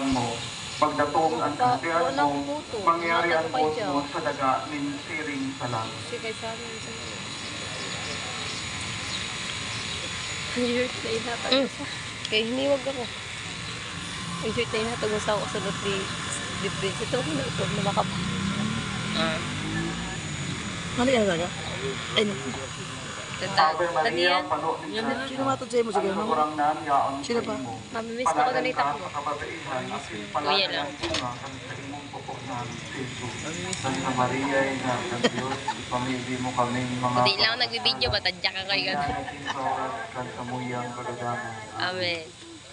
mo, pagdatong ang kaharian mo, mangyari ang buhos mo sa daga nin siring sa langit. Sige, sa amin sa mga. Ang-shirt na inhatag mo sa. Kaya hiniwag ako. Ang-shirt na inhatag mo sa ako sa lot di Prince. Ito ako na ito, na makapa. Ano yan talaga? Ay, no. Ave Maria, pano ni Sino matod sa'yo mo? Sige, ang mama. kurang nan yaon Sino sa pa? imo. Mamimiss ko na nita ko. Kapabaihan, asin Kuya palagi lang. ang bunga kan sa imong pupok na Jesus. Santa Maria, ina ng Diyos, ipamili mo kaming mga Hindi lang ako nagbibideo, batadya ka kayo. naging saurat kan samuyang kadadanan. Amen.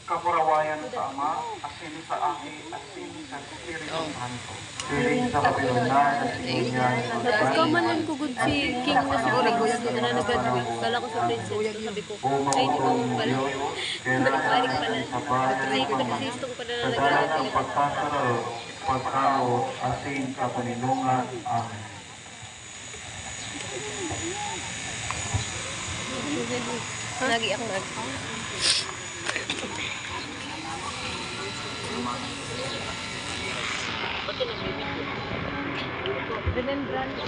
Kapurawayan sa Ama, asin sa Aki, asin sa Espiritu Santo. Siring sa kapilinan, asin niya, Kamalan ko good si King na siguro ko na nag-graduate. Kala ko sa princess. Sabi ko, ay di ko pala. Balik pala. Ay ko kasi gusto ko pala na Kadalan ang nag-graduate. pagkasaro, pagkao, asin sa paninungan. Amen. Lagi ako nag. Remembrance.